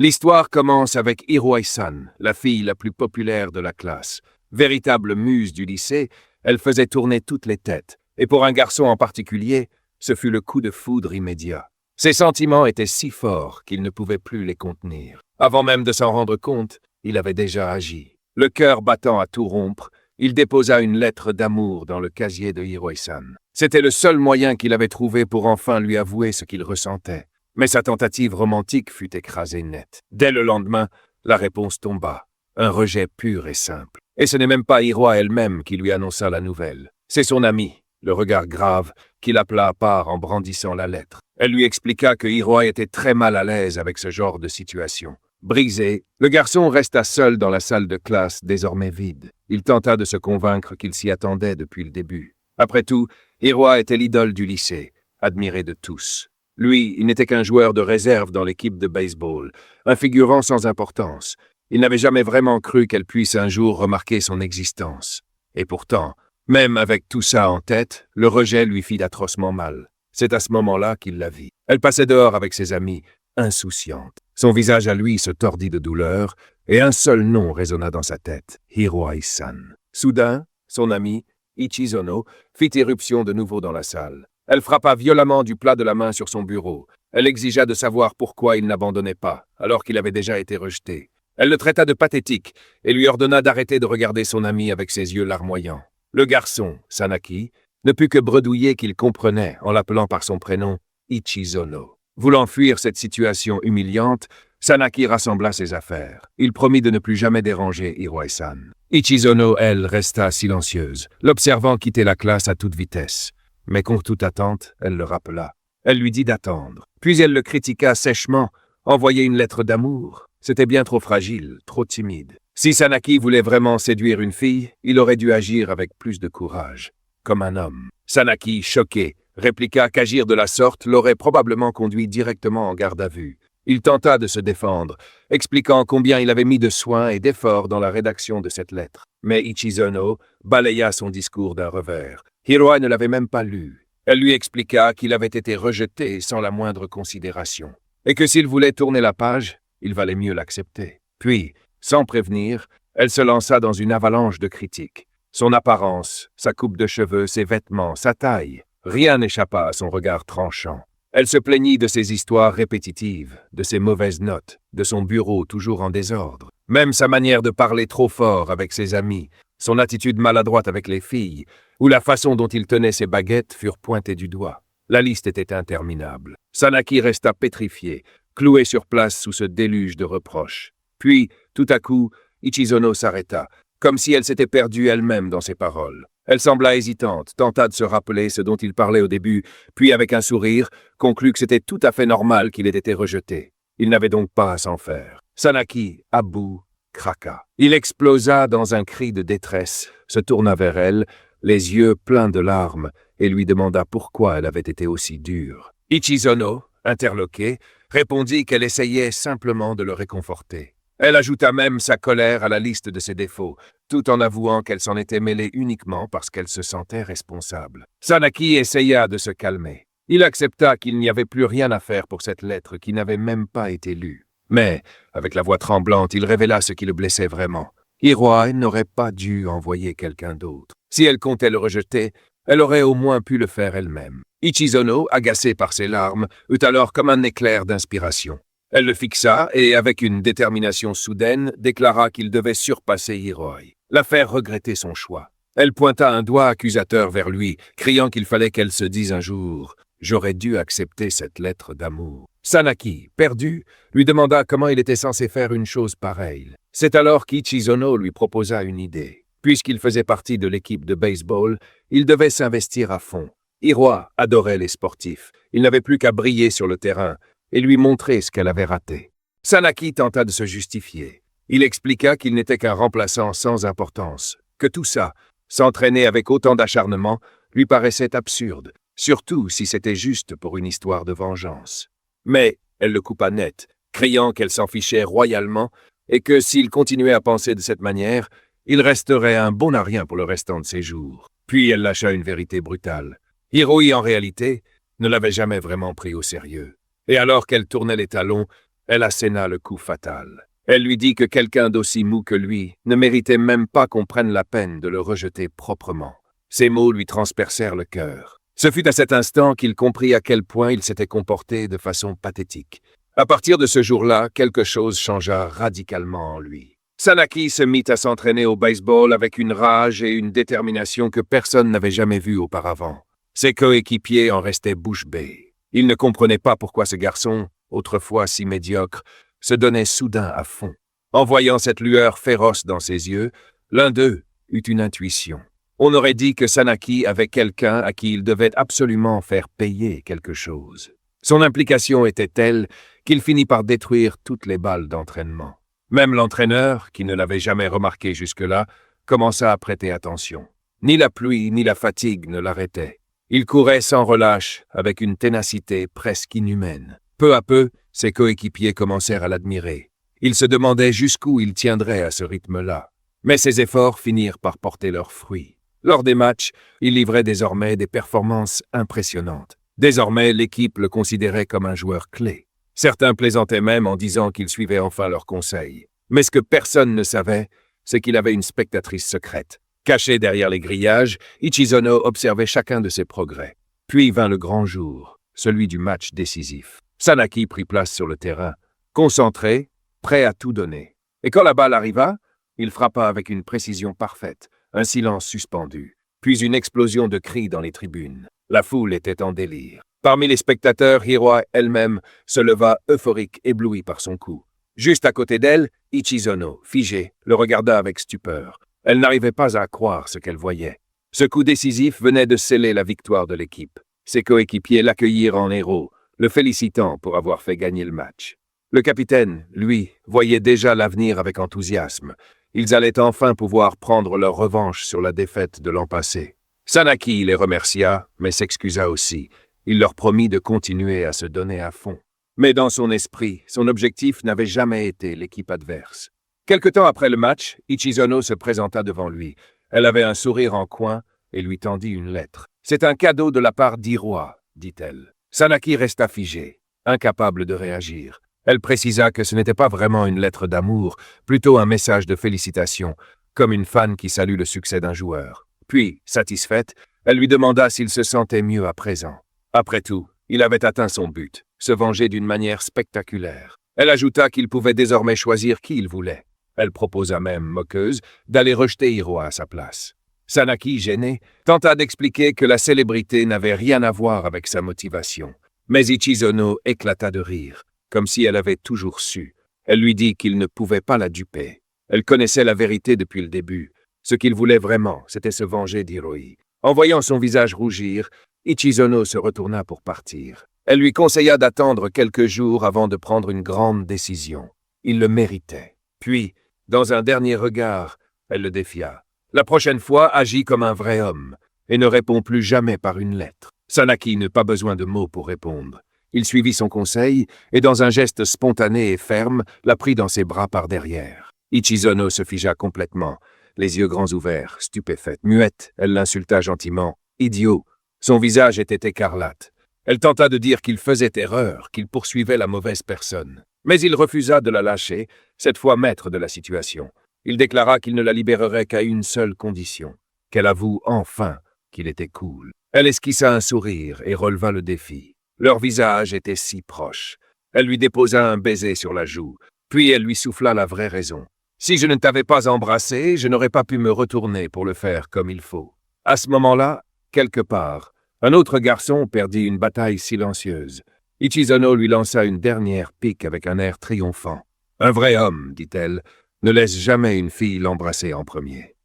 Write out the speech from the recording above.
L'histoire commence avec Hiroi-san, la fille la plus populaire de la classe. Véritable muse du lycée, elle faisait tourner toutes les têtes. Et pour un garçon en particulier, ce fut le coup de foudre immédiat. Ses sentiments étaient si forts qu'il ne pouvait plus les contenir. Avant même de s'en rendre compte, il avait déjà agi. Le cœur battant à tout rompre, il déposa une lettre d'amour dans le casier de Hiroi-san. C'était le seul moyen qu'il avait trouvé pour enfin lui avouer ce qu'il ressentait. Mais sa tentative romantique fut écrasée net. Dès le lendemain, la réponse tomba. Un rejet pur et simple. Et ce n'est même pas Hiroi elle-même qui lui annonça la nouvelle. C'est son ami, le regard grave, qui l'appela à part en brandissant la lettre. Elle lui expliqua que Hiroi était très mal à l'aise avec ce genre de situation. Brisé, le garçon resta seul dans la salle de classe, désormais vide. Il tenta de se convaincre qu'il s'y attendait depuis le début. Après tout, Hiroi était l'idole du lycée, admiré de tous. Lui, il n'était qu'un joueur de réserve dans l'équipe de baseball, un figurant sans importance. Il n'avait jamais vraiment cru qu'elle puisse un jour remarquer son existence. Et pourtant, même avec tout ça en tête, le rejet lui fit atrocement mal. C'est à ce moment-là qu'il la vit. Elle passait dehors avec ses amis, insouciante. Son visage à lui se tordit de douleur, et un seul nom résonna dans sa tête, Hiroi-san. Soudain, son ami, Ichizono, fit irruption de nouveau dans la salle. Elle frappa violemment du plat de la main sur son bureau. Elle exigea de savoir pourquoi il n'abandonnait pas, alors qu'il avait déjà été rejeté. Elle le traita de pathétique et lui ordonna d'arrêter de regarder son ami avec ses yeux larmoyants. Le garçon, Sanaki, ne put que bredouiller qu'il comprenait en l'appelant par son prénom Ichizono. Voulant fuir cette situation humiliante, Sanaki rassembla ses affaires. Il promit de ne plus jamais déranger Hiroi-san. Ichizono, elle, resta silencieuse, l'observant quitter la classe à toute vitesse. Mais contre toute attente, elle le rappela. Elle lui dit d'attendre. Puis elle le critiqua sèchement, envoyer une lettre d'amour. C'était bien trop fragile, trop timide. Si Sanaki voulait vraiment séduire une fille, il aurait dû agir avec plus de courage, comme un homme. Sanaki, choqué, répliqua qu'agir de la sorte l'aurait probablement conduit directement en garde à vue. Il tenta de se défendre, expliquant combien il avait mis de soin et d'efforts dans la rédaction de cette lettre. Mais Ichizono balaya son discours d'un revers. Hiroi ne l'avait même pas lu. Elle lui expliqua qu'il avait été rejeté sans la moindre considération, et que s'il voulait tourner la page, il valait mieux l'accepter. Puis, sans prévenir, elle se lança dans une avalanche de critiques. Son apparence, sa coupe de cheveux, ses vêtements, sa taille, rien n'échappa à son regard tranchant. Elle se plaignit de ses histoires répétitives, de ses mauvaises notes, de son bureau toujours en désordre. Même sa manière de parler trop fort avec ses amis, son attitude maladroite avec les filles, ou la façon dont il tenait ses baguettes furent pointées du doigt. La liste était interminable. Sanaki resta pétrifié, cloué sur place sous ce déluge de reproches. Puis, tout à coup, Ichizono s'arrêta, comme si elle s'était perdue elle-même dans ses paroles. Elle sembla hésitante, tenta de se rappeler ce dont il parlait au début, puis avec un sourire, conclut que c'était tout à fait normal qu'il ait été rejeté. Il n'avait donc pas à s'en faire. Sanaki, à bout, craqua. Il explosa dans un cri de détresse, se tourna vers elle, les yeux pleins de larmes, et lui demanda pourquoi elle avait été aussi dure. Ichizono, interloqué, répondit qu'elle essayait simplement de le réconforter. Elle ajouta même sa colère à la liste de ses défauts, tout en avouant qu'elle s'en était mêlée uniquement parce qu'elle se sentait responsable. Sanaki essaya de se calmer. Il accepta qu'il n'y avait plus rien à faire pour cette lettre qui n'avait même pas été lue. Mais, avec la voix tremblante, il révéla ce qui le blessait vraiment. Hiroi n'aurait pas dû envoyer quelqu'un d'autre. Si elle comptait le rejeter, elle aurait au moins pu le faire elle-même. Ichizono, agacé par ses larmes, eut alors comme un éclair d'inspiration. Elle le fixa et, avec une détermination soudaine, déclara qu'il devait surpasser Hiroi, la faire regretter son choix. Elle pointa un doigt accusateur vers lui, criant qu'il fallait qu'elle se dise un jour « J'aurais dû accepter cette lettre d'amour ». Sanaki, perdu, lui demanda comment il était censé faire une chose pareille. C'est alors qu'Ichizono lui proposa une idée. Puisqu'il faisait partie de l'équipe de baseball, il devait s'investir à fond. Hiroi adorait les sportifs. Il n'avait plus qu'à briller sur le terrain et lui montrer ce qu'elle avait raté. Sanaki tenta de se justifier. Il expliqua qu'il n'était qu'un remplaçant sans importance, que tout ça, s'entraîner avec autant d'acharnement, lui paraissait absurde, surtout si c'était juste pour une histoire de vengeance. Mais elle le coupa net, criant qu'elle s'en fichait royalement et que s'il continuait à penser de cette manière, il resterait un bon à rien pour le restant de ses jours. Puis elle lâcha une vérité brutale. Hiroi, en réalité, ne l'avait jamais vraiment pris au sérieux. Et alors qu'elle tournait les talons, Elle asséna le coup fatal. Elle lui dit que quelqu'un d'aussi mou que lui ne méritait même pas qu'on prenne la peine de le rejeter proprement. Ces mots lui transpercèrent le cœur. Ce fut à cet instant qu'il comprit à quel point il s'était comporté de façon pathétique. À partir de ce jour-là, quelque chose changea radicalement en lui. Sanaki se mit à s'entraîner au baseball avec une rage et une détermination que personne n'avait jamais vues auparavant. Ses coéquipiers en restaient bouche bée. Ils ne comprenaient pas pourquoi ce garçon, autrefois si médiocre, se donnait soudain à fond. En voyant cette lueur féroce dans ses yeux, l'un d'eux eut une intuition. On aurait dit que Sanaki avait quelqu'un à qui il devait absolument faire payer quelque chose. Son implication était telle qu'il finit par détruire toutes les balles d'entraînement. Même l'entraîneur, qui ne l'avait jamais remarqué jusque-là, commença à prêter attention. Ni la pluie ni la fatigue ne l'arrêtaient. Il courait sans relâche, avec une ténacité presque inhumaine. Peu à peu, ses coéquipiers commencèrent à l'admirer. Ils se demandaient jusqu'où il tiendrait à ce rythme-là. Mais ses efforts finirent par porter leurs fruits. Lors des matchs, il livrait désormais des performances impressionnantes. Désormais, l'équipe le considérait comme un joueur clé. Certains plaisantaient même en disant qu'il suivait enfin leurs conseils. Mais ce que personne ne savait, c'est qu'il avait une spectatrice secrète. Cachée derrière les grillages, Ichizono observait chacun de ses progrès. Puis vint le grand jour, celui du match décisif. Sanaki prit place sur le terrain, concentré, prêt à tout donner. Et quand la balle arriva, il frappa avec une précision parfaite, un silence suspendu, puis une explosion de cris dans les tribunes. La foule était en délire. Parmi les spectateurs, Hiroa elle-même se leva euphorique, éblouie par son coup. Juste à côté d'elle, Ichizono, figée, le regarda avec stupeur. Elle n'arrivait pas à croire ce qu'elle voyait. Ce coup décisif venait de sceller la victoire de l'équipe. Ses coéquipiers l'accueillirent en héros, le félicitant pour avoir fait gagner le match. Le capitaine, lui, voyait déjà l'avenir avec enthousiasme. Ils allaient enfin pouvoir prendre leur revanche sur la défaite de l'an passé. Sanaki les remercia, mais s'excusa aussi. Il leur promit de continuer à se donner à fond. Mais dans son esprit, son objectif n'avait jamais été l'équipe adverse. Quelque temps après le match, Ichizono se présenta devant lui. Elle avait un sourire en coin et lui tendit une lettre. « C'est un cadeau de la part d'Hiroa », dit-elle. Sanaki resta figé, incapable de réagir. Elle précisa que ce n'était pas vraiment une lettre d'amour, plutôt un message de félicitations, comme une fan qui salue le succès d'un joueur. Puis, satisfaite, elle lui demanda s'il se sentait mieux à présent. Après tout, il avait atteint son but, se venger d'une manière spectaculaire. Elle ajouta qu'il pouvait désormais choisir qui il voulait. Elle proposa même, moqueuse, d'aller rejeter Hiroa à sa place. Sanaki, gêné, tenta d'expliquer que la célébrité n'avait rien à voir avec sa motivation. Mais Ichizono éclata de rire, comme si elle avait toujours su. Elle lui dit qu'il ne pouvait pas la duper. Elle connaissait la vérité depuis le début. Ce qu'il voulait vraiment, c'était se venger d'Hiroi. En voyant son visage rougir, Ichizono se retourna pour partir. Elle lui conseilla d'attendre quelques jours avant de prendre une grande décision. Il le méritait. Puis, dans un dernier regard, elle le défia. La prochaine fois, agis comme un vrai homme et ne réponds plus jamais par une lettre. Sanaki n'eut pas besoin de mots pour répondre. Il suivit son conseil et, dans un geste spontané et ferme, la prit dans ses bras par derrière. Ichizono se figea complètement, les yeux grands ouverts, stupéfaite. Muette, elle l'insulta gentiment. Idiot. Son visage était écarlate. Elle tenta de dire qu'il faisait erreur, qu'il poursuivait la mauvaise personne. Mais il refusa de la lâcher, cette fois maître de la situation. Il déclara qu'il ne la libérerait qu'à une seule condition, qu'elle avoue enfin qu'il était cool. Elle esquissa un sourire et releva le défi. Leurs visages étaient si proches. Elle lui déposa un baiser sur la joue, puis elle lui souffla la vraie raison. « Si je ne t'avais pas embrassé, je n'aurais pas pu me retourner pour le faire comme il faut. » À ce moment-là, quelque part, un autre garçon perdit une bataille silencieuse. Ichizono lui lança une dernière pique avec un air triomphant. « Un vrai homme, dit-elle, ne laisse jamais une fille l'embrasser en premier. »